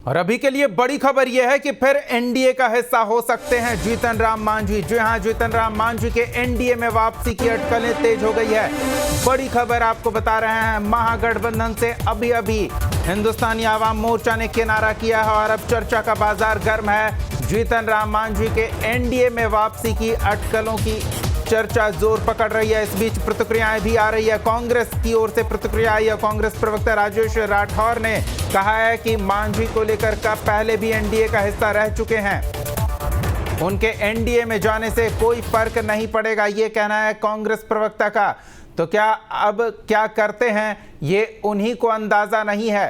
और अभी के लिए बड़ी खबर यह है कि फिर एनडीए का हिस्सा हो सकते हैं जीतन राम मांझी। जी हां, जीतन राम मांझी के एनडीए में वापसी की अटकलें तेज हो गई है। बड़ी खबर आपको बता रहे हैं, महागठबंधन से अभी अभी हिंदुस्तानी आवाम मोर्चा ने किनारा किया है और अब चर्चा का बाजार गर्म है। जीतन राम मांझी के एनडीए में वापसी की अटकलों की चर्चा जोर पकड़ रही है। इस बीच प्रतिक्रियाएं भी आ रही है। कांग्रेस की ओर से प्रतिक्रिया आई है। कांग्रेस प्रवक्ता राजेश राठौर ने कहा है कि मांझी को लेकर का पहले भी एनडीए का हिस्सा रह चुके हैं, उनके एनडीए में जाने से कोई फर्क नहीं पड़ेगा, ये कहना है कांग्रेस प्रवक्ता का। तो क्या अब क्या करते हैं ये उन्हीं को अंदाजा नहीं है।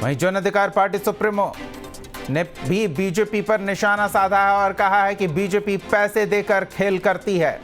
वहीं जन अधिकार पार्टी सुप्रीमो ने भी बीजेपी पर निशाना साधा है और कहा है कि बीजेपी पैसे देकर खेल करती है।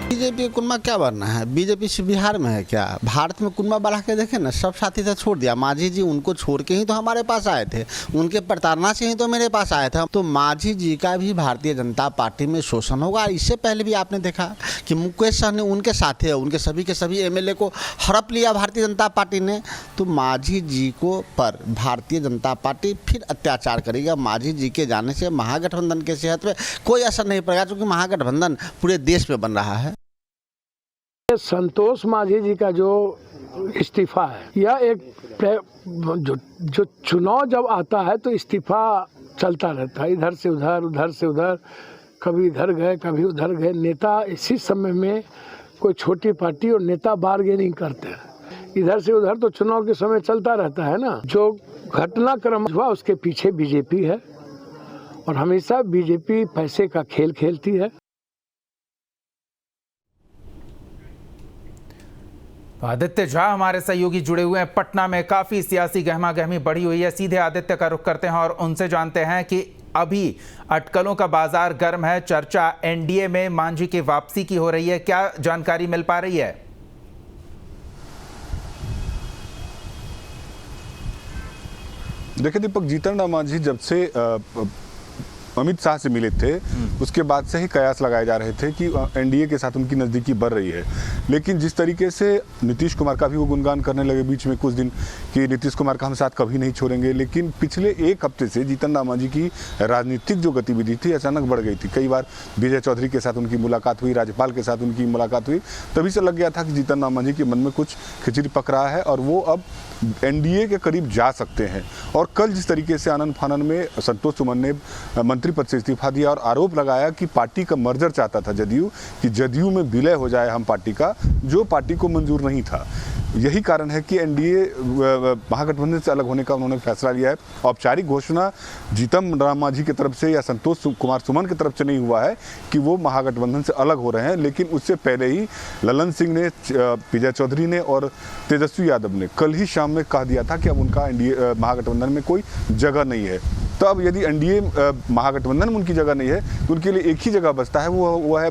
बीजेपी कुनबा क्या बनना है? बीजेपी से बिहार में है क्या? भारत में कुनबा बढ़ा के देखे ना, सब साथी से छोड़ दिया। मांझी जी उनको छोड़ के ही तो हमारे पास आए थे, उनके प्रताड़ना से ही तो मेरे पास आए थे। तो मांझी जी का भी भारतीय जनता पार्टी में शोषण होगा। इससे पहले भी आपने देखा कि मुकेश सहनी उनके साथ है, उनके सभी के सभी एमएलए को हड़प लिया भारतीय जनता पार्टी ने। तो मांझी जी को पर भारतीय जनता पार्टी फिर अत्याचार करेगा। मांझी जी के जाने से महागठबंधन के सेहत में कोई असर नहीं पड़ेगा, क्योंकि महागठबंधन पूरे देश में बन रहा है। संतोष मांझी जी का जो इस्तीफा है, यह एक जो चुनाव जब आता है तो इस्तीफा चलता रहता है, इधर से उधर, उधर से उधर, कभी इधर गए कभी उधर गए। नेता इसी समय में कोई छोटी पार्टी और नेता बार्गेनिंग करते हैं, इधर से उधर तो चुनाव के समय चलता रहता है ना। जो घटनाक्रम हुआ उसके पीछे बीजेपी है और हमेशा बीजेपी पैसे का खेल खेलती है। आदित्य झा हमारे सहयोगी जुड़े हुए हैं पटना में। काफी सियासी गहमा गहमी बढ़ी हुई है। सीधे आदित्य का रुख करते हैं और उनसे जानते हैं कि अभी अटकलों का बाजार गर्म है, चर्चा एनडीए में मांझी की वापसी की हो रही है, क्या जानकारी मिल पा रही है? देखिए दीपक, जीतन राम मांझी जब से अमित शाह से मिले थे उसके बाद से ही कयास लगाए जा रहे थे कि एनडीए के साथ उनकी नज़दीकी बढ़ रही है। लेकिन जिस तरीके से नीतीश कुमार का भी वो गुणगान करने लगे बीच में कुछ दिन कि नीतीश कुमार का हम साथ कभी नहीं छोड़ेंगे, लेकिन पिछले एक हफ्ते से जीतन राम मांझी की राजनीतिक जो गतिविधि थी अचानक बढ़ गई थी। कई बार विजय चौधरी के साथ उनकी मुलाकात हुई, राज्यपाल के साथ उनकी मुलाकात हुई, तभी से लग गया था कि जीतन राम मांझी के मन में कुछ खिचड़ी पक रहा है और वो अब एनडीए के करीब जा सकते हैं। और कल जिस तरीके से आनंद फानन में संतोष सुमन ने मंत्री पद से इस्तीफा दिया और आरोप लगाया कि पार्टी का मर्जर चाहता था जदयू, कि जदयू में विलय हो जाए हम पार्टी का, जो पार्टी को मंजूर नहीं था। यही कारण है कि एनडीए महागठबंधन से अलग होने का उन्होंने फैसला लिया है। औपचारिक घोषणा जीतन राम मांझी की तरफ से या संतोष कुमार सुमन की तरफ से नहीं हुआ है कि वो महागठबंधन से अलग हो रहे हैं, लेकिन उससे पहले ही ललन सिंह ने, विजय चौधरी ने और तेजस्वी यादव ने कल ही शाम में कह दिया था कि अब उनका एनडीए महागठबंधन में कोई जगह नहीं है। तो अब यदि एनडीए महागठबंधन में उनकी जगह नहीं है तो उनके लिए एक ही जगह बचता है, वो है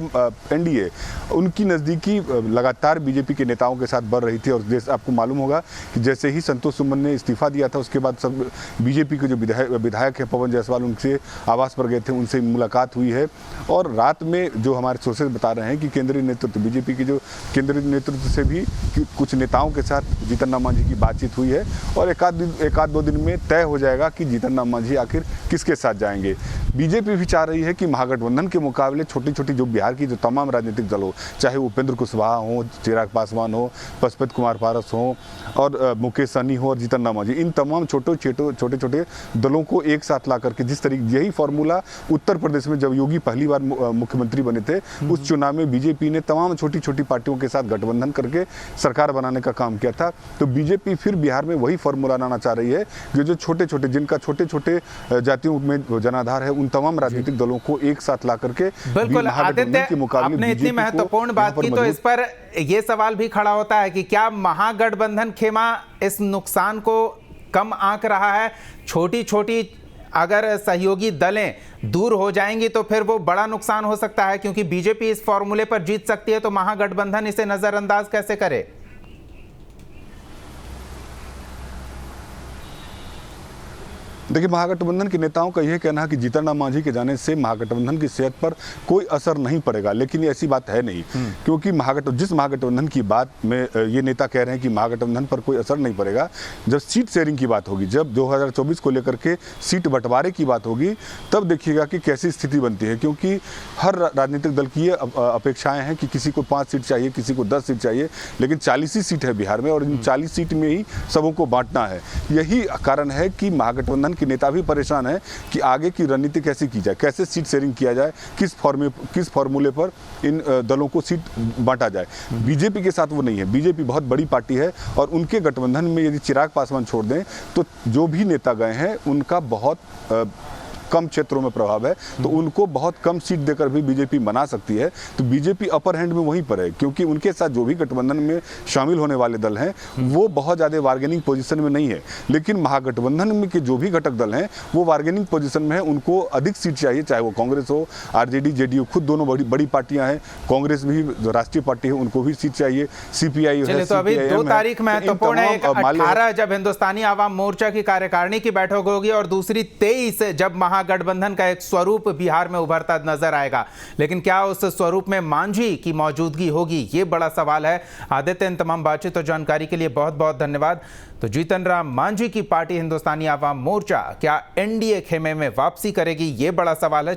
एनडीए। उनकी नज़दीकी लगातार बीजेपी के नेताओं के साथ बढ़ रही थी और जैसे आपको मालूम होगा कि जैसे ही संतोष सुमन ने इस्तीफा दिया था उसके बाद सब बीजेपी के जो विधायक हैं पवन जायसवाल, उनसे आवास पर गए थे, उनसे मुलाकात हुई है। और रात में जो हमारे सोर्सेज बता रहे हैं कि केंद्रीय नेतृत्व, बीजेपी के जो केंद्रीय नेतृत्व से भी कुछ नेताओं के साथ जीतन राम मांझी की बातचीत हुई है और एक आध दो दिन में तय हो जाएगा कि जीतन राम मांझी आखिर किसके साथ जाएंगे। बीजेपी भी चाह रही है कि महागठबंधन के मुकाबले छोटी छोटी जो बिहार की जो तमाम राजनीतिक दल हो, चाहे उपेंद्र कुशवाहा हो, चिराग पासवान हो, पशुपत कुमार पारस हो और मुकेश सहनी हो और जीतन राम मांझी, इन तमाम छोटे छोटे दलों को एक साथ ला करके, जिस तरीके यही फॉर्मूला उत्तर प्रदेश में जब योगी पहली बार मुख्यमंत्री बने थे उस चुनाव में बीजेपी ने तमाम छोटी छोटी पार्टियों के साथ गठबंधन करके सरकार बनाने का काम किया था। तो बीजेपी फिर बिहार में वही फॉर्मूला लाना चाह रही है कि जो छोटे छोटे, जिनका छोटे छोटे जातियों में जनाधार है, उन तमाम राजनीतिक दलों को एक साथ ला करके बिल्कुल आदित्य, आपने इतनी महत्वपूर्ण बात की तो इस पर यह सवाल भी खड़ा होता है कि क्या महागठबंधन खेमा इस नुकसान को कम आंक रहा है? छोटी छोटी अगर सहयोगी दलें दूर हो जाएंगी तो फिर वो बड़ा नुकसान हो सकता है, क्योंकि बीजेपी इस फॉर्मूले पर जीत सकती है, तो महागठबंधन इसे नजरअंदाज कैसे करे? देखिए, महागठबंधन के नेताओं का यह कहना है कि जीतन राम मांझी के जाने से महागठबंधन की सेहत पर कोई असर नहीं पड़ेगा, लेकिन ये ऐसी बात है नहीं, क्योंकि जिस महागठबंधन की बात में ये नेता कह रहे हैं कि महागठबंधन पर कोई असर नहीं पड़ेगा, जब सीट शेयरिंग की बात होगी, जब 2024 को लेकर के सीट बंटवारे की बात होगी, तब देखिएगा कि कैसी स्थिति बनती है। क्योंकि हर राजनीतिक दल की ये अपेक्षाएं हैं कि किसी को 5 सीट चाहिए, किसी को 10 सीट चाहिए, लेकिन 40 ही सीट है बिहार में और इन 40 सीट में ही सबों को बांटना है। यही कारण है कि महागठबंधन के नेता भी परेशान है कि आगे की रणनीति कैसे की जाए, कैसे सीट शेयरिंग किया जाए, किस फॉर्मूले पर इन दलों को सीट बांटा जाए। बीजेपी के साथ वो नहीं है। बीजेपी बहुत बड़ी पार्टी है और उनके गठबंधन में यदि चिराग पासवान छोड़ दें तो जो भी नेता गए हैं उनका बहुत कम क्षेत्रों में प्रभाव है, तो उनको बहुत कम सीट देकर भी बीजेपी बना सकती है। तो बीजेपी अपर हैंड में वहीं पर है, क्योंकि उनके साथ जो भी गठबंधन में शामिल होने वाले दल हैं वो बहुत ज़्यादा बार्गेनिंग पोजीशन में नहीं है। लेकिन महागठबंधन में के जो भी घटक दल हैं वो बार्गेनिंग पोजीशन में है, उनको अधिक सीट चाहिए, चाहे वो कांग्रेस हो, आरजेडी, जेडीयू, खुद दोनों बड़ी पार्टियां हैं। कांग्रेस भी राष्ट्रीय पार्टी है, उनको भी सीट चाहिए। सीपीआई है, तो अभी 2 तारीख महत्वपूर्ण है। 18 जब हिंदुस्तानी आवाम मोर्चा की कार्यकारिणी की बैठक होगी और दूसरी 23 जब गठबंधन का एक स्वरूप बिहार में उभरता नजर आएगा। लेकिन क्या उस स्वरूप में मांझी की मौजूदगी होगी, ये बड़ा सवाल है। आदित्य, इन तमाम बातचीत और जानकारी के लिए बहुत बहुत धन्यवाद। तो जीतन राम मांझी की पार्टी हिंदुस्तानी आवाम मोर्चा क्या एनडीए खेमे में वापसी करेगी, ये बड़ा सवाल है।